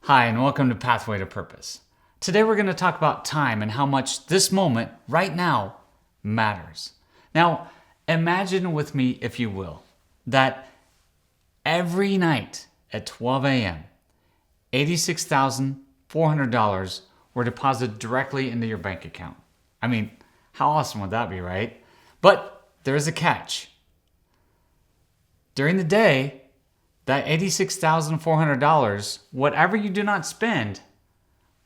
Hi, and welcome to Pathway to Purpose. Today we're going to talk about time and how much this moment, right now, matters. Now, imagine with me, if you will, that every night at 12 a.m., $86,400 were deposited directly into your bank account. I mean, how awesome would that be, right? But there's a catch. During the day, that $86,400, whatever you do not spend,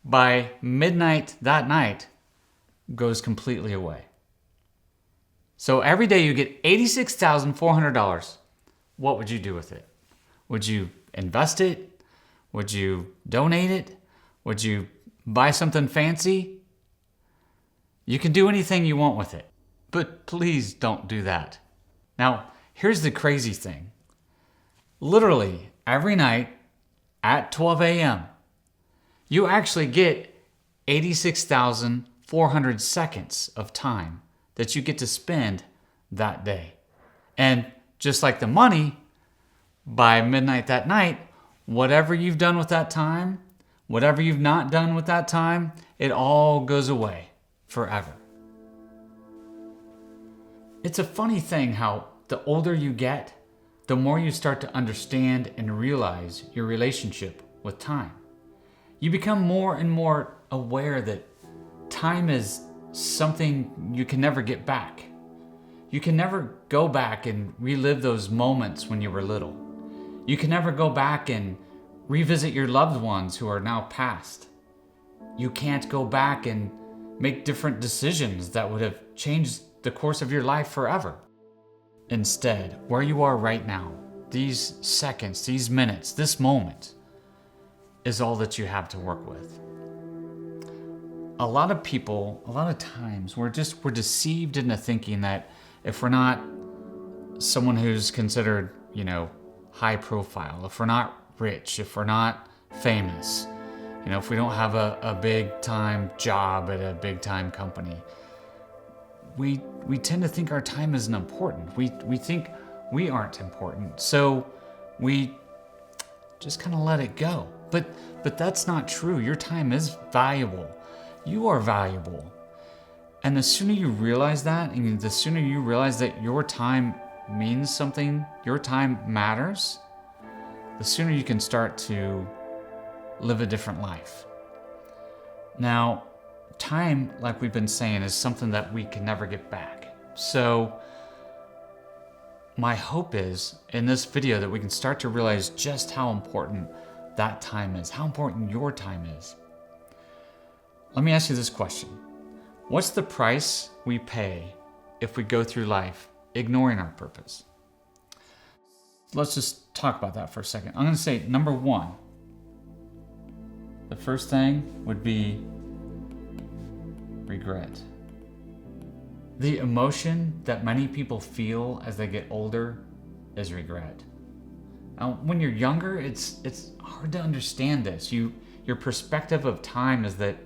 by midnight that night, goes completely away. So every day you get $86,400. What would you do with it? Would you invest it? Would you donate it? Would you buy something fancy? You can do anything you want with it, but please don't do that. Now, here's the crazy thing. Literally, every night at 12 a.m., you actually get 86,400 seconds of time that you get to spend that day. And just like the money, by midnight that night, whatever you've done with that time, whatever you've not done with that time, it all goes away forever. It's a funny thing how the older you get, the more you start to understand and realize your relationship with time. You become more and more aware that time is something you can never get back. You can never go back and relive those moments when you were little. You can never go back and revisit your loved ones who are now past. You can't go back and make different decisions that would have changed the course of your life forever. Instead, where you are right now, these seconds, these minutes, this moment is all that you have to work with. A lot of people, a lot of times, we're deceived into thinking that if we're not someone who's considered, high profile, if we're not rich, if we're not famous, if we don't have a big time job at a big time company, we tend to think our time isn't important. We think we aren't important. So we just kind of let it go. But that's not true. Your time is valuable. You are valuable. And the sooner you realize that, and the sooner you realize that your time means something, your time matters, the sooner you can start to live a different life. Now, time, like we've been saying, is something that we can never get back. So my hope is in this video that we can start to realize just how important that time is, how important your time is. Let me ask you this question. What's the price we pay if we go through life ignoring our purpose? Let's just talk about that for a second. I'm going to say number one, the first thing would be regret. The emotion that many people feel as they get older is regret. Now, when you're younger, it's hard to understand this. Your perspective of time is that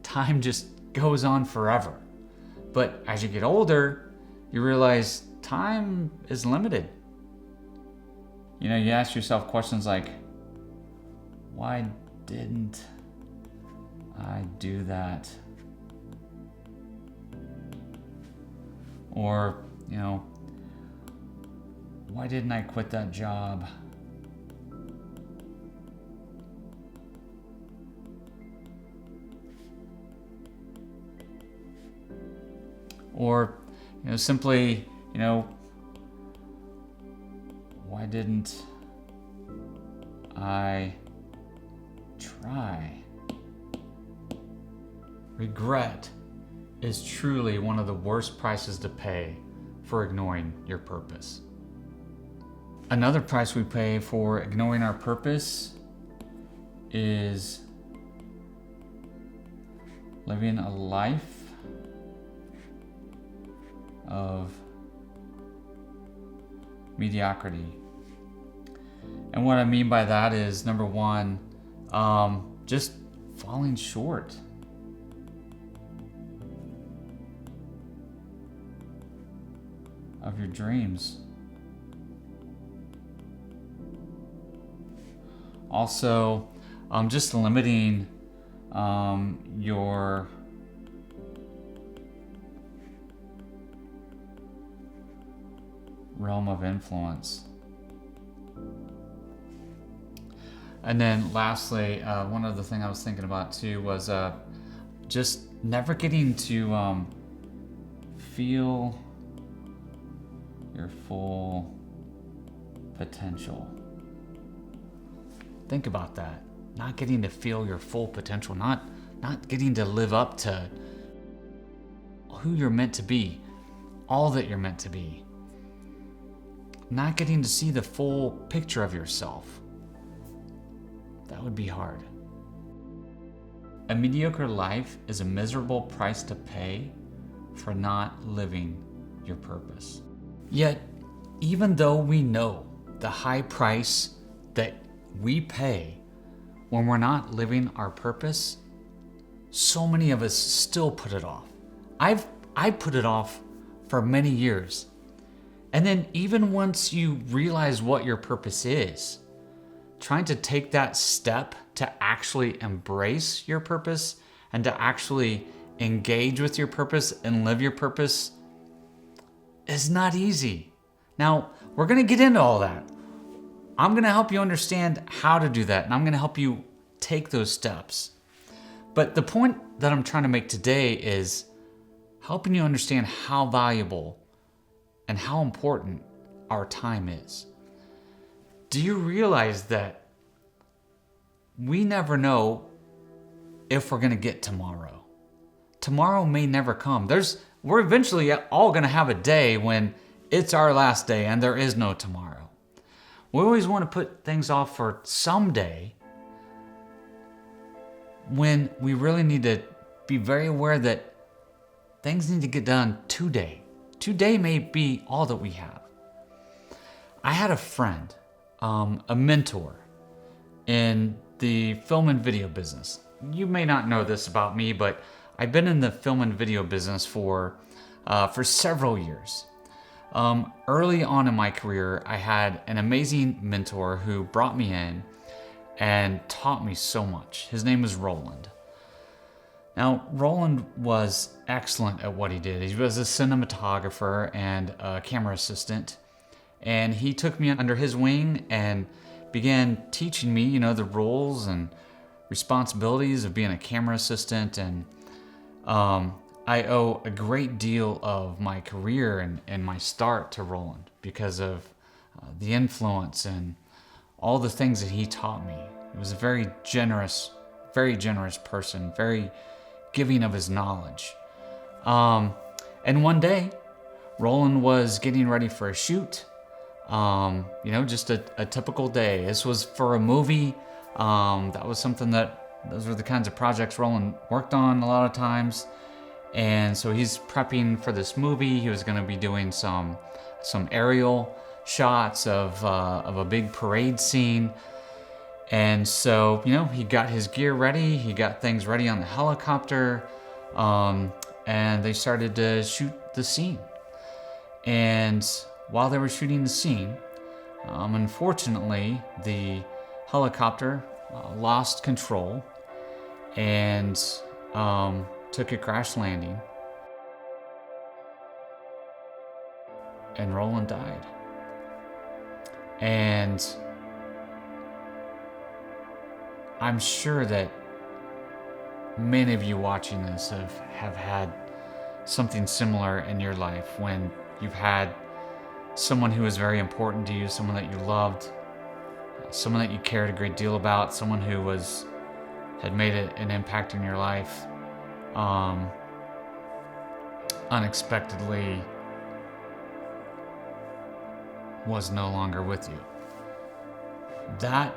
time just goes on forever. But as you get older, you realize time is limited. You ask yourself questions like, why didn't I do that? Or, why didn't I quit that job? Or, simply, why didn't I try? Regret is truly one of the worst prices to pay for ignoring your purpose. Another price we pay for ignoring our purpose is living a life of mediocrity. And what I mean by that is, number one, just falling short. Of your dreams. Also, just limiting your realm of influence. And then lastly, one other thing I was thinking about too was just never getting to feel your full potential. Think about that. Not getting to feel your full potential, not getting to live up to who you're meant to be, all that you're meant to be. Not getting to see the full picture of yourself. That would be hard. A mediocre life is a miserable price to pay for not living your purpose. Yet, even though we know the high price that we pay when we're not living our purpose, so many of us still put it off. I put it off for many years. And then even once you realize what your purpose is, trying to take that step to actually embrace your purpose and to actually engage with your purpose and live your purpose is not easy. Now, we're going to get into all that. I'm going to help you understand how to do that, and I'm going to help you take those steps. But the point that I'm trying to make today is helping you understand how valuable and how important our time is. Do you realize that we never know if we're going to get tomorrow? Tomorrow may never come. We're eventually all going to have a day when it's our last day and there is no tomorrow. We always want to put things off for someday when we really need to be very aware that things need to get done today. Today may be all that we have. I had a friend, a mentor in the film and video business. You may not know this about me, but I've been in the film and video business for several years. Early on in my career, I had an amazing mentor who brought me in and taught me so much. His name is Roland. Now, Roland was excellent at what he did. He was a cinematographer and a camera assistant, and he took me under his wing and began teaching me, the rules and responsibilities of being a camera assistant. And I owe a great deal of my career and my start to Roland because of the influence and all the things that he taught me. He was a very generous person, very giving of his knowledge. And one day, Roland was getting ready for a shoot. Just a typical day. This was for a movie. That was something those were the kinds of projects Roland worked on a lot of times. And so he's prepping for this movie. He was going to be doing some aerial shots of a big parade scene. And so, he got his gear ready. He got things ready on the helicopter. And they started to shoot the scene. And while they were shooting the scene, unfortunately, the helicopter lost control and took a crash landing. And Roland died. And I'm sure that many of you watching this have had something similar in your life when you've had someone who was very important to you, someone that you loved, someone that you cared a great deal about, someone who had made an impact in your life, unexpectedly was no longer with you. That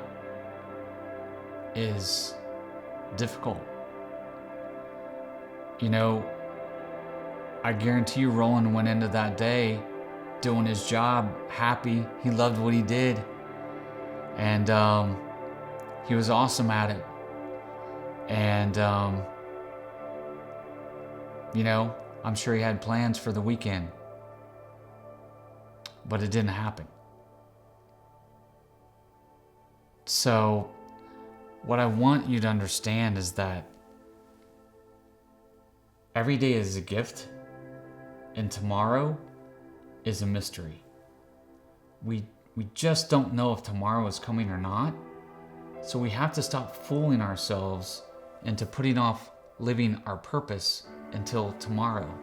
is difficult. I guarantee you Roland went into that day doing his job, happy. He loved what he did. And he was awesome at it. And, I'm sure he had plans for the weekend. But it didn't happen. So What I want you to understand is that every day is a gift and tomorrow is a mystery. We just don't know if tomorrow is coming or not. So we have to stop fooling ourselves into putting off living our purpose until tomorrow.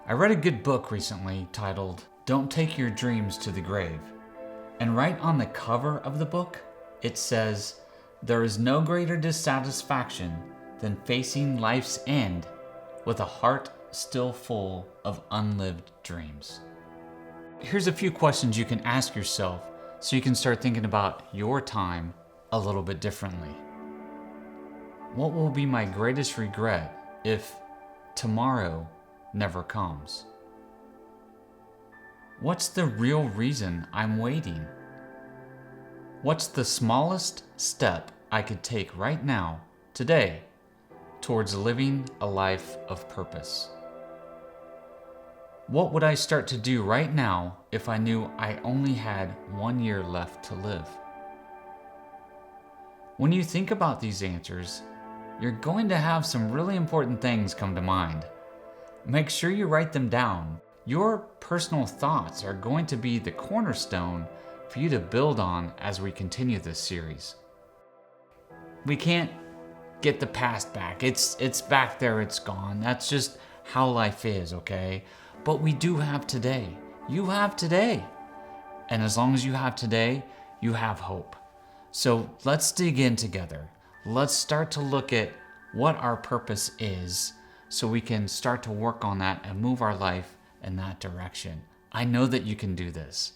I read a good book recently titled Don't Take Your Dreams to the Grave. And right on the cover of the book, it says, "There is no greater dissatisfaction than facing life's end with a heart still full of unlived dreams." Here's a few questions you can ask yourself so you can start thinking about your time a little bit differently. What will be my greatest regret if tomorrow never comes? What's the real reason I'm waiting? What's the smallest step I could take right now, today, towards living a life of purpose? What would I start to do right now if I knew I only had 1 year left to live? When you think about these answers, you're going to have some really important things come to mind. Make sure you write them down. Your personal thoughts are going to be the cornerstone for you to build on as we continue this series. We can't get the past back. It's back there, it's gone. That's just how life is, okay? But we do have today. You have today. And as long as you have today, you have hope. So let's dig in together. Let's start to look at what our purpose is so we can start to work on that and move our life in that direction. I know that you can do this.